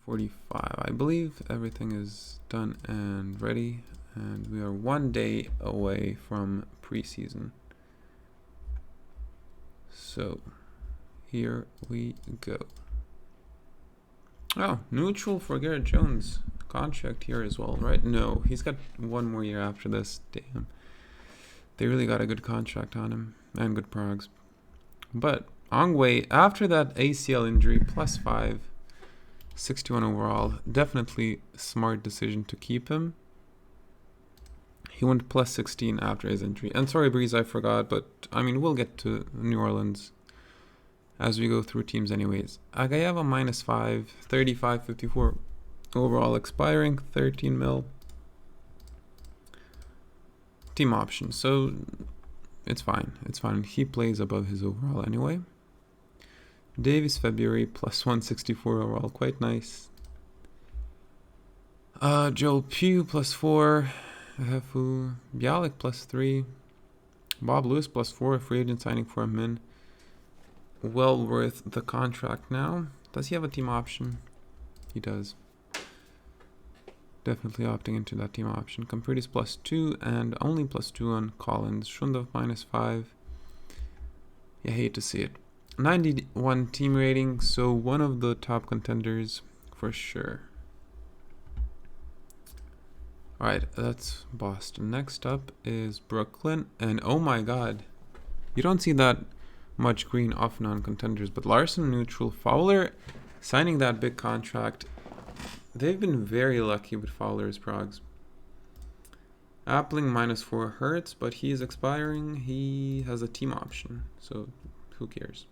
45. I believe everything is done and ready, and we are 1 day away from preseason. So here we go. Oh, neutral for Garrett Jones. Contract here as well, right? No, he's got 1 more year after this. Damn. They really got a good contract on him and good progs. But Ongwei, after that ACL injury, +5, 61 overall, definitely smart decision to keep him. He went +16 after his injury. And sorry, Breeze, I forgot, but I mean, we'll get to New Orleans as we go through teams anyways. Agayeva -5, 35, 54 overall, expiring 13 mil. Team option, so it's fine. It's fine. He plays above his overall anyway. Davis February +164 overall, quite nice. Joel Pugh +4. Hefu Bialik +3. Bob Lewis +4. Free agent signing for a min. Well worth the contract now. Does he have a team option? He does. Definitely opting into that team option. Compritis +2 and only +2 on Collins. Shundov -5. You hate to see it. 91 team rating, so one of the top contenders for sure. Alright, that's Boston. Next up is Brooklyn, and oh my god, you don't see that much green off non-contenders, but Larson neutral, Fowler signing that big contract. They've been very lucky with Fowler's progs. Appling -4 hurts, but he is expiring. He has a team option, so who cares?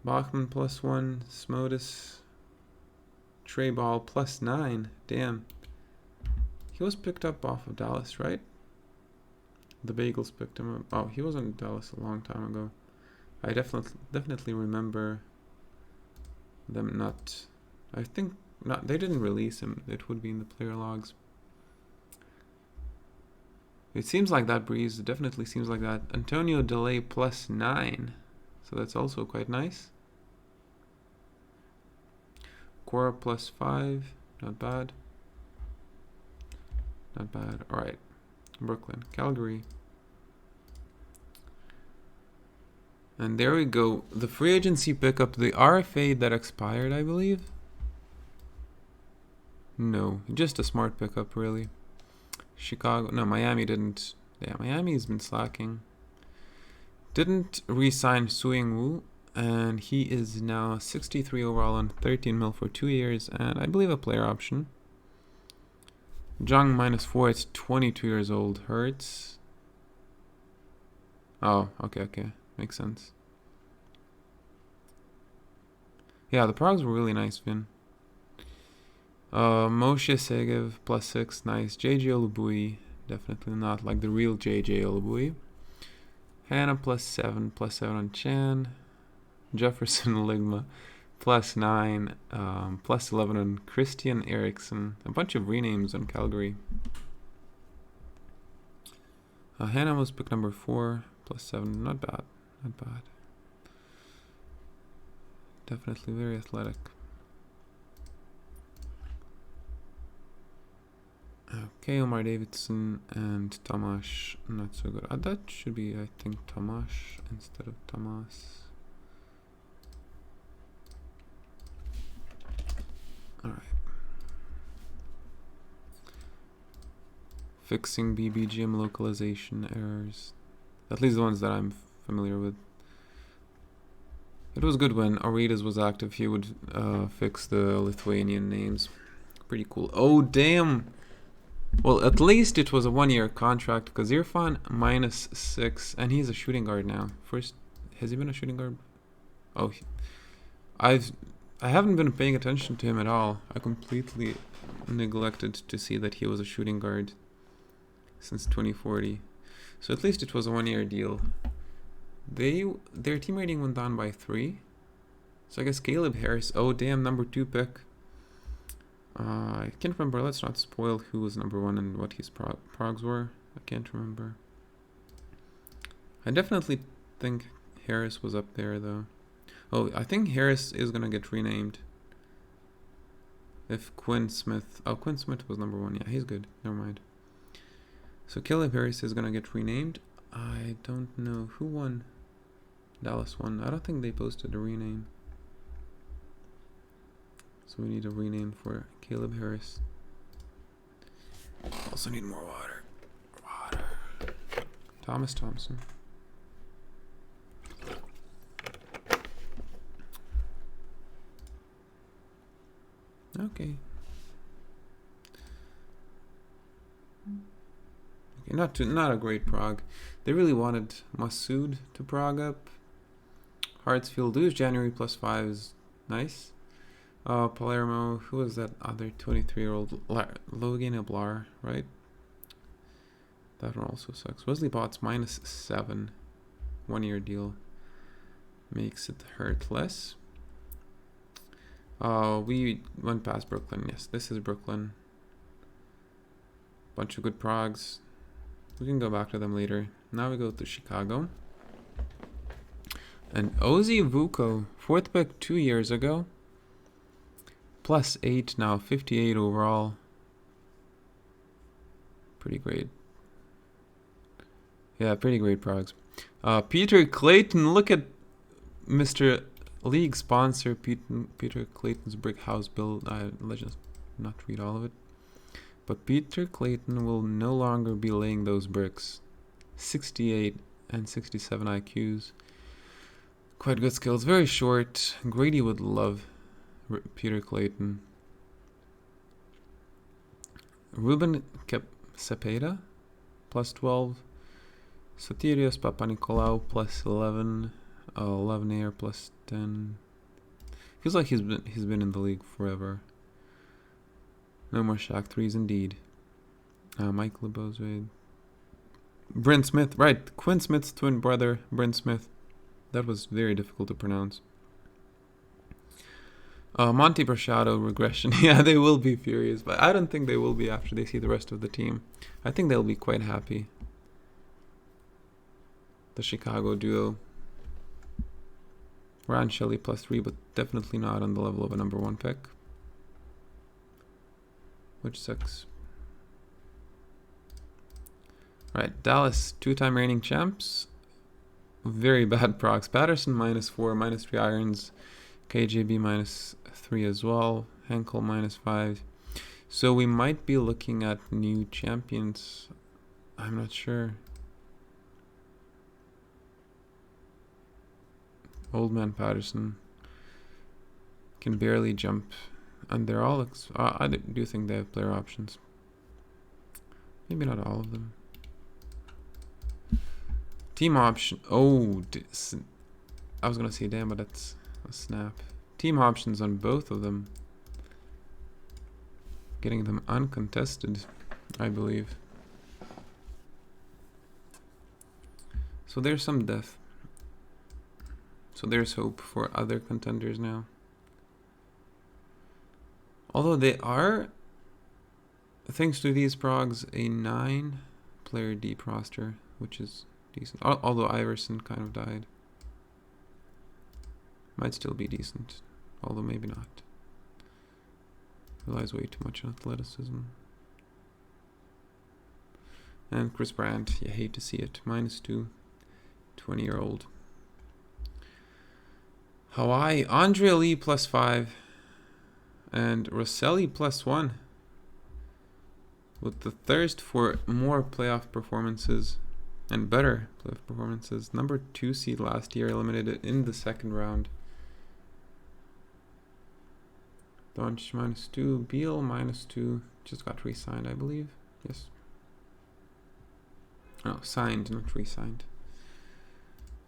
Bachman +1, Smodis, Trey Ball +9. Damn. He was picked up off of Dallas, right? The Bagels picked him up. Oh, he was in Dallas a long time ago. I definitely remember them not. I think not. They didn't release him. It would be in the player logs. It seems like that, Breeze. It definitely seems like that. Antonio Delay +9. So that's also quite nice. Cora +5. Not bad. Not bad. Alright. Brooklyn. Calgary. And there we go. The free agency pickup. The RFA that expired, I believe. No. Just a smart pickup, really. Chicago. No, Miami didn't. Yeah, Miami's been slacking. Didn't re-sign Suing Wu. And he is now 63 overall on 13 mil for 2 years. And I believe a player option. Jung -4. It's 22 years old. Hurts. Oh, okay. Makes sense. Yeah, the progs were really nice, Vin. Moshe Segev +6. Nice. JJ Olubui. Definitely not like the real JJ Olubui. Hannah +7. +7 on Chan. Jefferson Ligma +9, +11 on Christian Eriksson. A bunch of renames on Calgary. Hannah was pick number 4, +7. Not bad. Not bad. Definitely very athletic. Okay, Omar Davidson and Tomasz. Not so good. That should be, I think, Tomasz instead of Tomas. Alright. Fixing BBGM localization errors. At least the ones that I'm familiar with. It was good when Auritas was active. He would fix the Lithuanian names. Pretty cool. Oh, damn! Well, at least it was a 1-year contract, because Irfan -6, and he's a shooting guard now. First, has he been a shooting guard? Oh, I haven't been paying attention to him at all. I completely neglected to see that he was a shooting guard since 2040. So at least it was a 1-year deal. Their team rating went down by 3. So I guess Caleb Harris. Oh, damn, number 2 pick. I can't remember. Let's not spoil who was number 1 and what his progs were. I can't remember. I definitely think Harris was up there, though. Oh, I think Harris is gonna get renamed. If Quinn Smith... Oh, Quinn Smith was number 1. Yeah, he's good. Never mind. So Caleb Harris is gonna get renamed. I don't know who won. Dallas won. I don't think they posted a rename. So we need a rename for Caleb Harris. Also need more water. Water. Thomas Thompson. Okay. Okay, not a great prog. They really wanted Masood to prog up. Hartsfield lose January +5 is nice. Palermo, who was that other 23-year-old? Logan Ablar, right? That one also sucks. Wesley Botts -7. 1-year deal. Makes it hurt less. We went past Brooklyn. Yes, this is Brooklyn. Bunch of good progs. We can go back to them later. Now we go to Chicago. And Ozzy Vuko, 4th pick 2 years ago. +8 now, 58 overall. Pretty great. Yeah, pretty great progs. Peter Clayton, look at Mr. League sponsor Peter Clayton's brick house build. Let's just not read all of it. But Peter Clayton will no longer be laying those bricks. 68 and 67 IQs. Quite good skills. Very short. Grady would love Peter Clayton. Ruben Cepeda, +12. Sotirios Papanikolaou, +11. 11 air, +10. Feels like he's been in the league forever. No more Shaq 3s indeed. Mike Lebozwade. Bryn Smith, right. Quinn Smith's twin brother, Bryn Smith. That was very difficult to pronounce. Monty Brashado regression. Yeah, they will be furious, but I don't think they will be after they see the rest of the team. I think they'll be quite happy. The Chicago duo. Ryan Shelley +3, but definitely not on the level of a number 1 pick. Which sucks. Right, Dallas, 2-time reigning champs. Very bad procs. Patterson -4, -3 irons. KJB -3 as well. Henkel -5. So we might be looking at new champions. I'm not sure. Old man Patterson can barely jump. And they're all... I do think they have player options. Maybe not all of them. Team option. Oh, I was going to say damn, but that's a snap. Team options on both of them. Getting them uncontested, I believe. So there's some depth. So there's hope for other contenders now. Although they are, thanks to these progs, a 9-player deep roster, which is decent. Although Iverson kind of died. Might still be decent, although maybe not. Relies way too much on athleticism. And Chris Brandt, you hate to see it. -2, 20-year-old. Hawaii, Andre Lee +5. And Rosselli +1. With the thirst for more playoff performances and better playoff performances. Number 2 seed last year, eliminated in the 2nd round. Doncic -2. Beal -2. Just got re-signed, I believe. Yes. Oh, signed, not re-signed.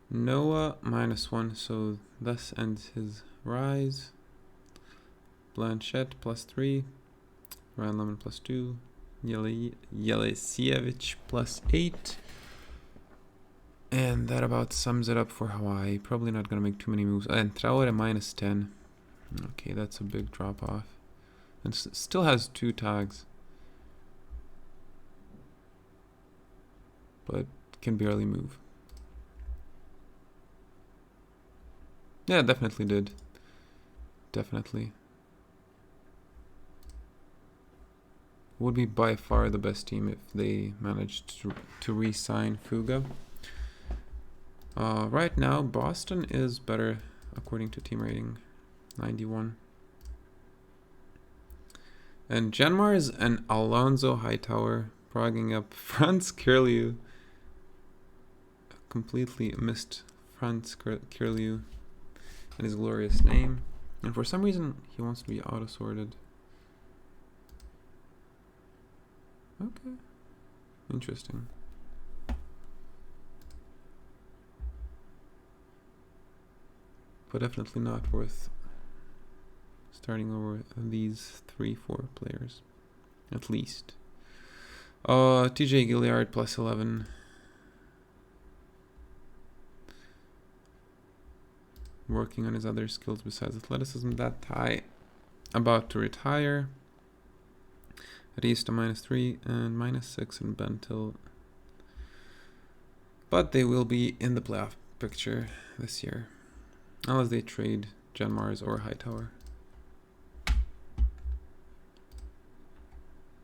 Noah -1, so thus ends his rise. Blanchett +3. Ryan Lemon +2. Jelisiewicz +8. And that about sums it up for Hawaii. Probably not going to make too many moves. And Traore -10. Okay, that's a big drop off. And still has 2 tags. But can barely move. Yeah, definitely did. Definitely. Would be by far the best team if they managed to re-sign Fuga. Right now, Boston is better according to team rating, 91. And Genmars and Alonso Hightower progging up Franz Kirliu. Completely missed Franz Kirliu and his glorious name. And for some reason, he wants to be auto-sorted. Okay. Interesting. But definitely not worth starting over these 3-4 players. At least. TJ Gilliard plus 11. Working on his other skills besides athleticism. That tie about to retire. Riesta -3 and -6 in Bentil. But they will be in the playoff picture this year. Unless they trade Genmars or Hightower.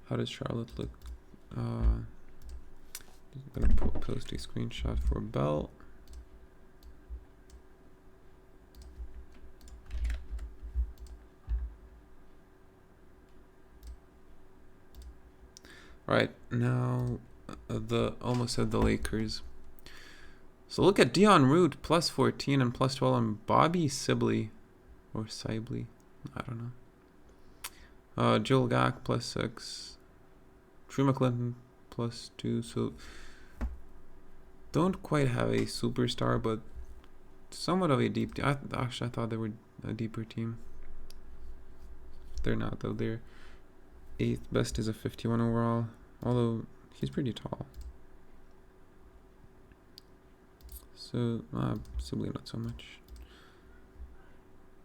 How does Charlotte look? I'm gonna post a screenshot for Bell. Right, now almost said the Lakers. So look at Dion Root plus 14 and plus 12 on Bobby Sibley or Sibley, I don't know. Joel Gack plus 6. Drew McClinton plus 2. So don't quite have a superstar, but somewhat of a deep team. Actually, I thought they were a deeper team. They're not though. They're 8th best is a 51 overall, although he's pretty tall. So Sibley not so much.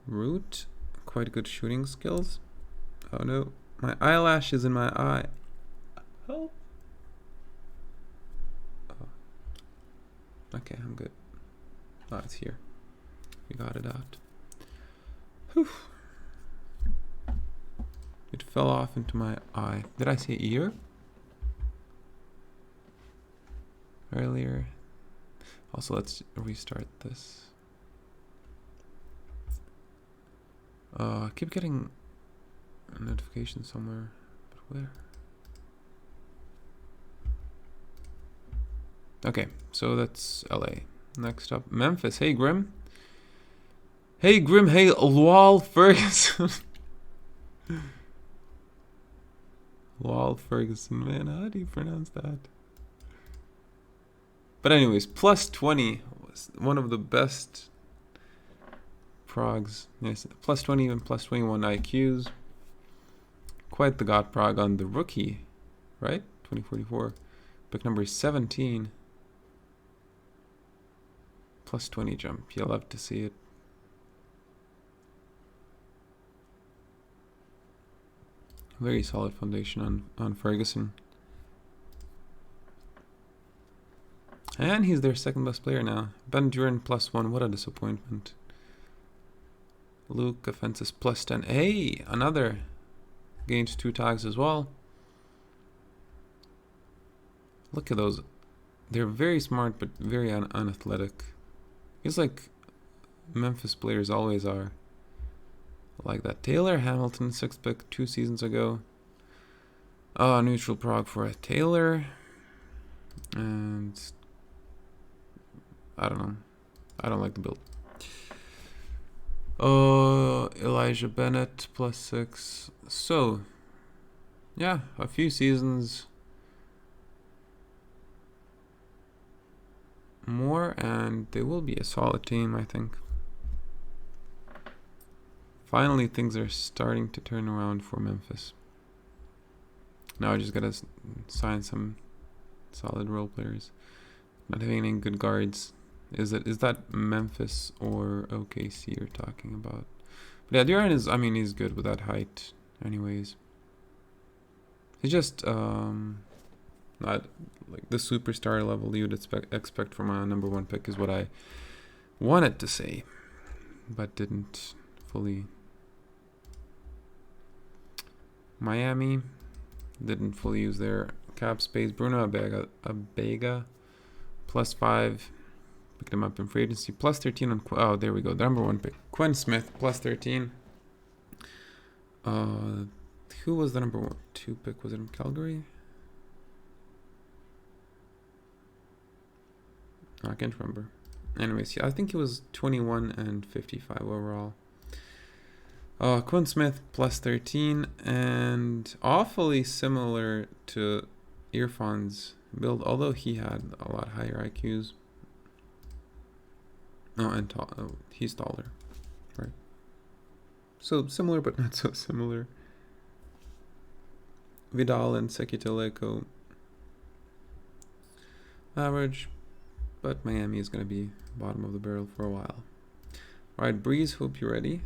Root, quite good shooting skills. Oh no, my eyelash is in my eye. Help. Oh. Okay, I'm good. Oh, it's here. We got it out. Whew. It fell off into my eye. Did I say ear? Earlier. Also, let's restart this. I keep getting a notification somewhere, but where? Okay, so that's LA. Next up, Memphis. Hey, Grim. Hey, Grim. Hey, Lwal Ferguson. Lwal Ferguson, man. How do you pronounce that? But anyways, plus 20 was one of the best progs. Yes, plus 20 and plus 21 IQs. Quite the god prog on the rookie, right? 2044. Pick number 17. Plus 20 jump. You'll love to see it. Very solid foundation on Ferguson. And he's their second best player now. Ben Duran plus 1. What a disappointment. Luke offenses plus 10. Hey, another. Gains 2 tags as well. Look at those. They're very smart, but very unathletic. It's like Memphis players always are. Like that. Taylor Hamilton, 6th pick 2 seasons ago. Neutral prog for a Taylor. And I don't know. I don't like the build. Elijah Bennett plus 6. So, yeah, a few seasons more, and they will be a solid team, I think. Finally, things are starting to turn around for Memphis. Now I just gotta sign some solid role players. Not having any good guards. Is that Memphis or OKC you're talking about? But yeah, Duran is, I mean, he's good with that height anyways. He's just not like the superstar level you'd expect from a number 1 pick is what I wanted to say. but didn't fully. Miami didn't fully use their cap space. Bruno Abega +5. Picked him up in free agency. +13 on. Oh, there we go. The number 1 pick. Quinn Smith +13. Who was the number 2 pick? Was it in Calgary? I can't remember. Anyways, yeah, I think he was 21 and 55 overall. Quinn Smith +13, and awfully similar to Irfan's build, although he had a lot higher IQs. Oh, and he's taller, right? So similar, but not so similar. Vidal and Sekiteleko average, but Miami is going to be bottom of the barrel for a while. All right, Breeze, hope you're ready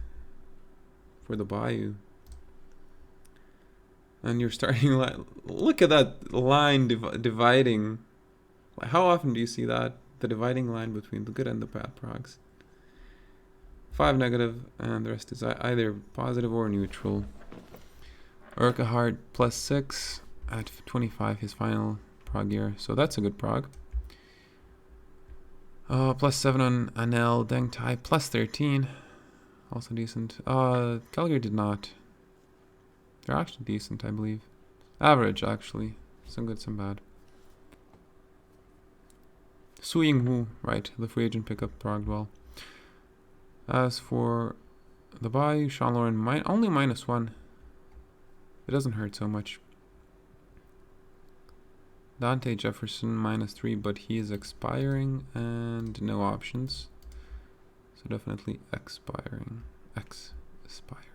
for the Bayou. And your starting line, look at that line dividing. How often do you see that? The dividing line between the good and the bad progs. 5 negative, and the rest is either positive or neutral. Urquhart +6 at 25, his final prog year. So that's a good prog. +7 on Anel. Deng Tai +13. Also decent. Calgary did not. They're actually decent, I believe. Average, actually. Some good, some bad. Su Ying Wu, right. The free agent pickup progged well. As for the Bayou, Sean Lauren, only -1. It doesn't hurt so much. Dante Jefferson -3, but he is expiring and no options. So definitely expiring. Expiring.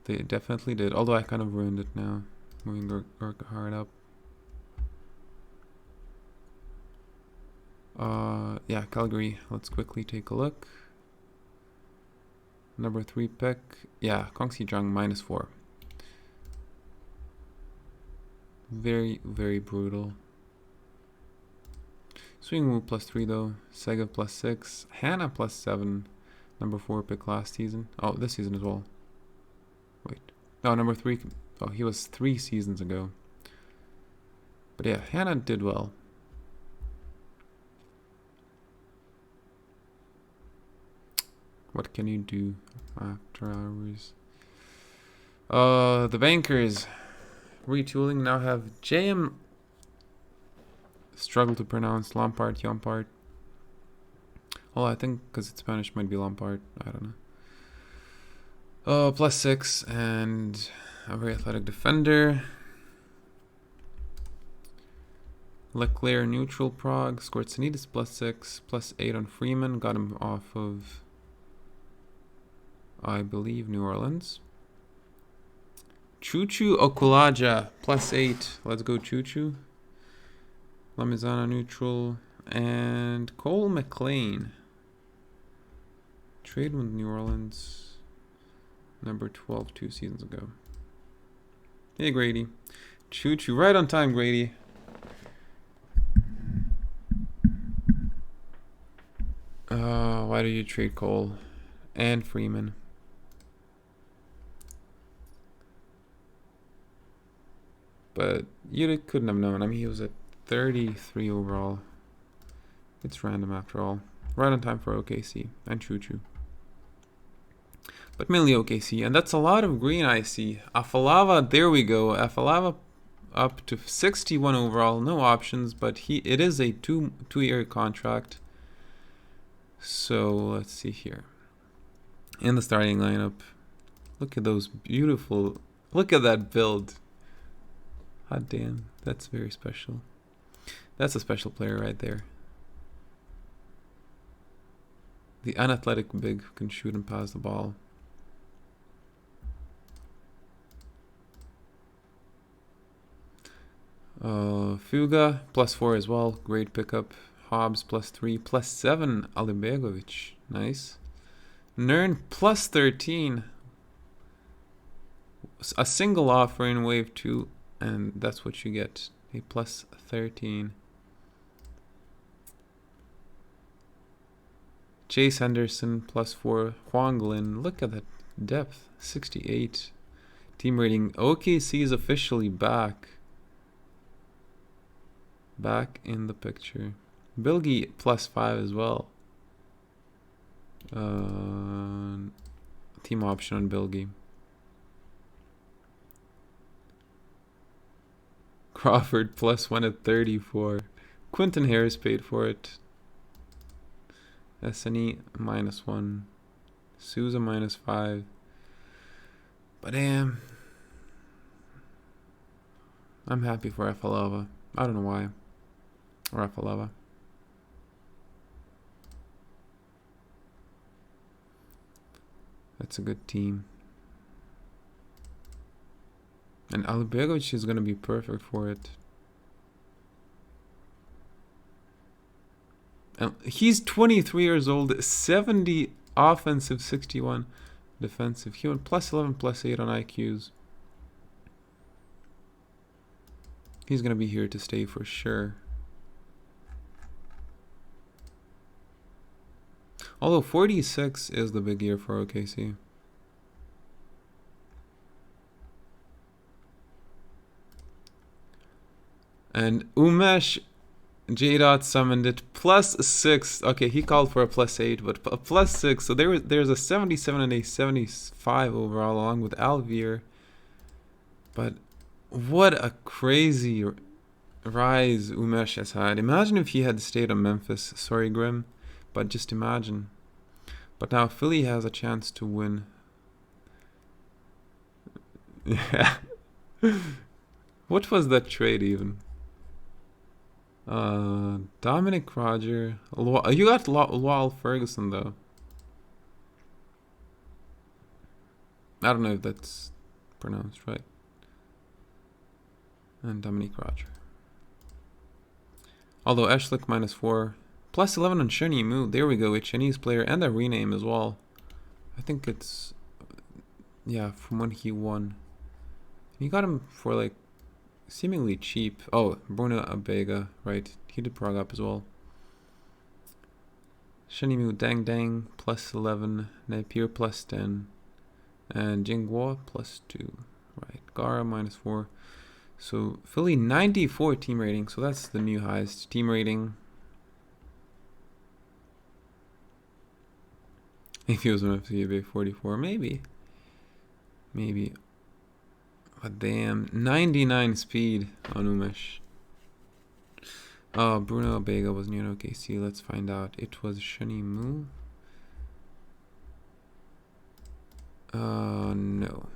They definitely did, although I kind of ruined it now. Moving Urquhart up. Yeah, Calgary. Let's quickly take a look. Number 3 pick. Yeah, Kongsi Zhang -4. Very, very brutal. Swing Wu +3 though. Sega +6. Hannah +7. Number 4 pick last season. Oh, this season as well. Wait. No, number 3. Oh, he was 3 seasons ago. But yeah, Hannah did well. What can you do after hours? The bankers retooling now have JM. Struggle to pronounce Yompart. Oh, I think because it's Spanish might be Lampard. I don't know. +6 and a very athletic defender. Leclerc neutral prog. Skortsanidis +6, +8 on Freeman. Got him off of, I believe, New Orleans. Chuchu Okulaja +8. Let's go Chuchu. Lamizana neutral. And Cole McLean. Trade with New Orleans. Number 12 2 seasons ago. Hey Grady. Chuchu right on time, Grady. Why do you trade Cole and Freeman? But you couldn't have known. I mean, he was at 33 overall. It's random after all. Right on time for OKC and Chuchu. But mainly OKC. And that's a lot of green I see. Afalava, there we go. Afalava up to 61 overall. No options, but it is a two-year contract. So let's see here. In the starting lineup. Look at those beautiful. Look at that build. Hot damn. That's very special. That's a special player right there. The unathletic big who can shoot and pass the ball. Fuga +4 as well. Great pickup. Hobbs +3, +7. Alibegovic. Nice. Nern +13. A single offer in wave 2, and that's what you get. A +13. Chase Henderson +4. Huang Lin. Look at that depth. 68. Team rating. OKC is officially back. Back in the picture. Bilgi +5 as well. Team option on Bilgi. Crawford +1 at 34. Quentin Harris paid for it. SNE -1. Souza -5. But damn, I'm happy for Afalava. I don't know why. Or Afalava. That's a good team. And Albegovic is going to be perfect for it. And he's 23 years old, 70 offensive, 61 defensive. He went +11, +8 on IQs. He's going to be here to stay for sure. Although 46 is the big year for OKC. And Umesh J-Dot summoned it +6. Okay, he called for a +8, but a +6. So there's a 77 and a 75 overall, along with Alvier. But what a crazy rise Umesh has had. Imagine if he had stayed on Memphis. Sorry, Grim, but just imagine. But now Philly has a chance to win. Yeah. What was that trade even? Dominic Roger. You got Lowell Ferguson though. I don't know if that's pronounced right. And Dominic Roger. Although Ashlick -4. +11 on Shani Mu. There we go. A Chinese player and a rename as well. I think it's, yeah, from when he won. You got him for like seemingly cheap. Oh, Bruno Abega, right. He did prog up as well. Shanimu Dang Dang +11. Napier +10. And Jingguo +2. Right. Gara -4. So Philly 94 team rating. So that's the new highest team rating. If he was an FCA 44, maybe. Maybe. But damn, 99 speed on Umesh. Oh, Bruno Abega was near OKC. Let's find out. It was Shani Mu. No.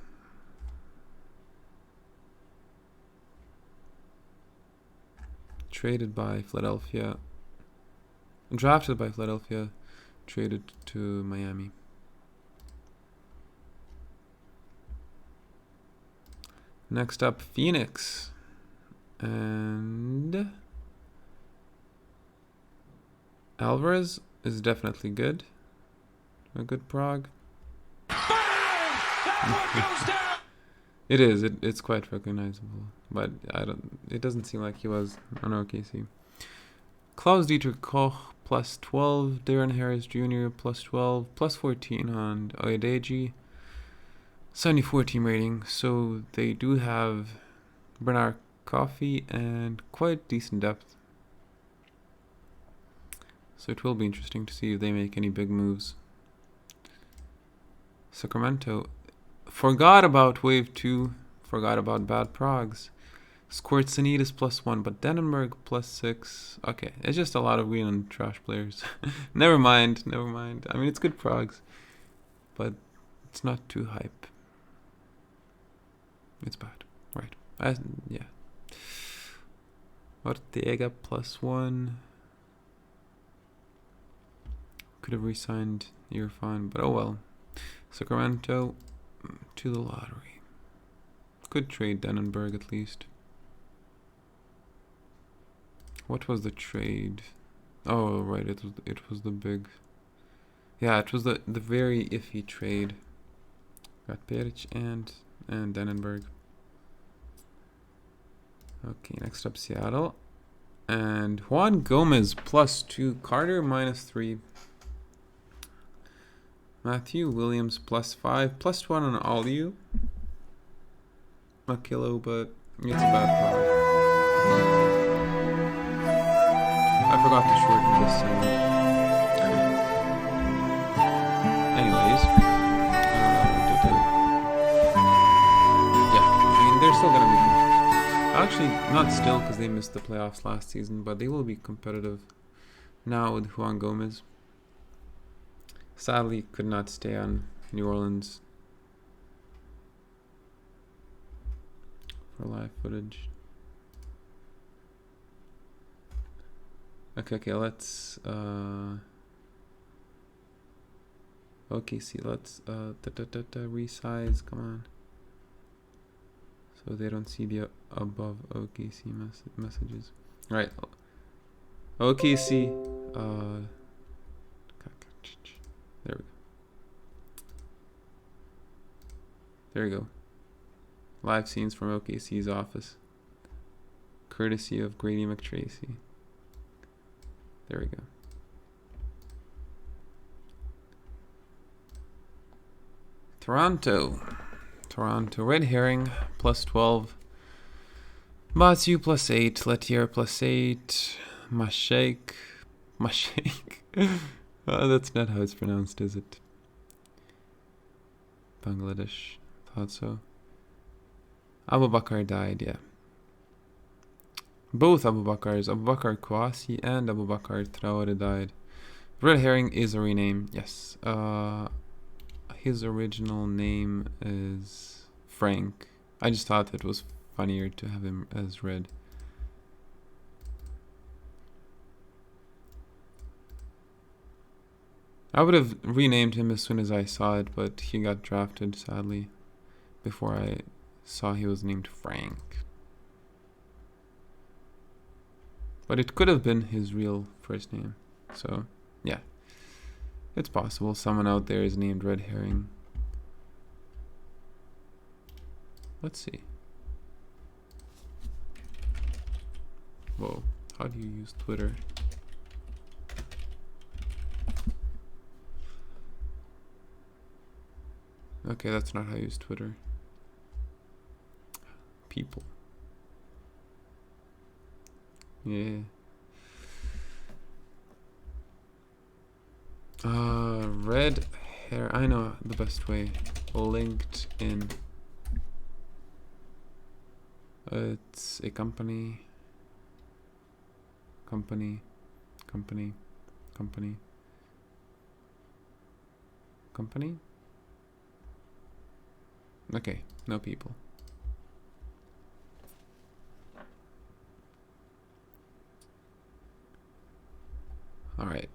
Traded by Philadelphia. Drafted by Philadelphia. Traded to Miami. Next up, Phoenix. And Alvarez is definitely good. A good prog. It is. It's quite recognizable. But it doesn't seem like he was on OKC. Klaus Dietrich Koch +12. Darren Harris Jr. +12. +14 on Oyedeji. 74 team rating, so they do have Bernard Coffey and quite decent depth. So it will be interesting to see if they make any big moves. Sacramento. Forgot about Wave 2. Forgot about bad progs. Squirtsanidis +1, but Denenberg +6. Okay, it's just a lot of green and trash players. Never mind. I mean, it's good progs, but it's not too hype. It's bad, right? Yeah. Ortega +1. Could have re-signed Irfan, but oh well. Sacramento to the lottery. Could trade Denenberg at least. What was the trade? Oh right, it was the big. Yeah, it was the very iffy trade. Got Peric and Denenberg. Okay, next up Seattle. And Juan Gomez +2. Carter -3. Matthew Williams +5, +1 on all you. A kilo, but it's a bad prog. I forgot to shorten this sound. Anyways, yeah, I mean they're still gonna be actually not still because they missed the playoffs last season, but they will be competitive now with Juan Gomez. Sadly, could not stay on New Orleans for live footage. Okay, let's OKC, let's resize, come on. So they don't see the above OKC messages. Right. OKC, there we go. There we go. Live scenes from OKC's office. Courtesy of Grady McTracy. There we go. Toronto, red herring +12. Matsu +8. Letier +8. Mashake. That's not how it's pronounced, is it? Bangladesh. Thought so. Abu Bakr died, yeah. Both Abu Bakrs, Abu Bakr Kouassi and Abu Bakr Traore died. Red herring is a rename, yes. His original name is Frank. I just thought it was funnier to have him as Red. I would have renamed him as soon as I saw it, but he got drafted, sadly, before I saw he was named Frank. But it could have been his real first name. So, yeah. It's possible someone out there is named Red Herring. Let's see. Whoa, how do you use Twitter? Okay, that's not how you use Twitter. People. Yeah. Red hair. I know the best way. LinkedIn. It's a company. Company. Okay, no people. All right.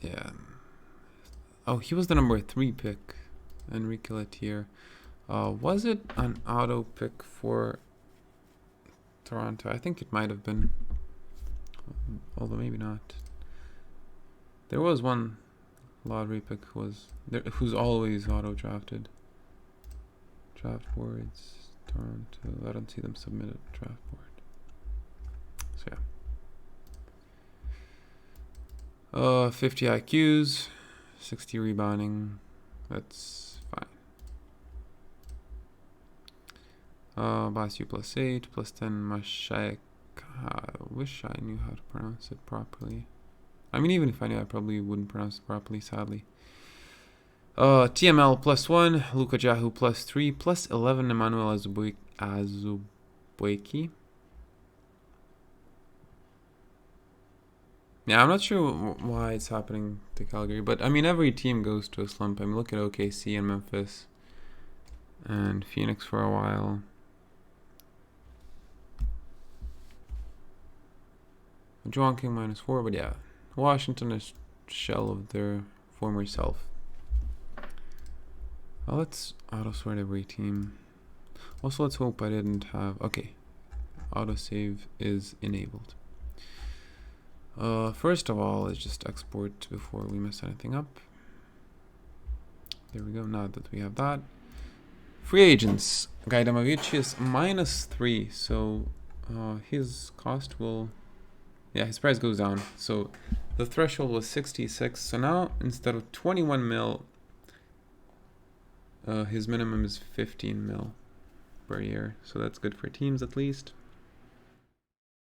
Yeah. Oh, he was the number 3 pick, Enrique Letier. Was it an auto pick for Toronto? I think it might have been, although maybe not. There was one lottery pick who's always auto drafted. Draft boards, Toronto. I don't see them submitted draft board. So yeah. 50 IQs, 60 rebounding. That's fine. Basu +8, +10 Mashak. I wish I knew how to pronounce it properly. I mean, even if I knew, I probably wouldn't pronounce it properly, sadly. TML +1, Luka Jahu +3, +11 Emmanuel Azubueki. Yeah, I'm not sure why it's happening to Calgary, but I mean, every team goes to a slump. I mean, look at OKC and Memphis and Phoenix for a while. John King -4, but yeah, Washington is a shell of their former self. Well, let's auto-sort every team. Also, let's hope I didn't have... Okay, autosave is enabled. First of all, let's just export before we mess anything up. There we go, now that we have that. Free agents. Gaidamovic is -3, so his cost will... Yeah, his price goes down. So the threshold was 66. So now instead of 21 mil, his minimum is 15 mil per year. So that's good for teams at least.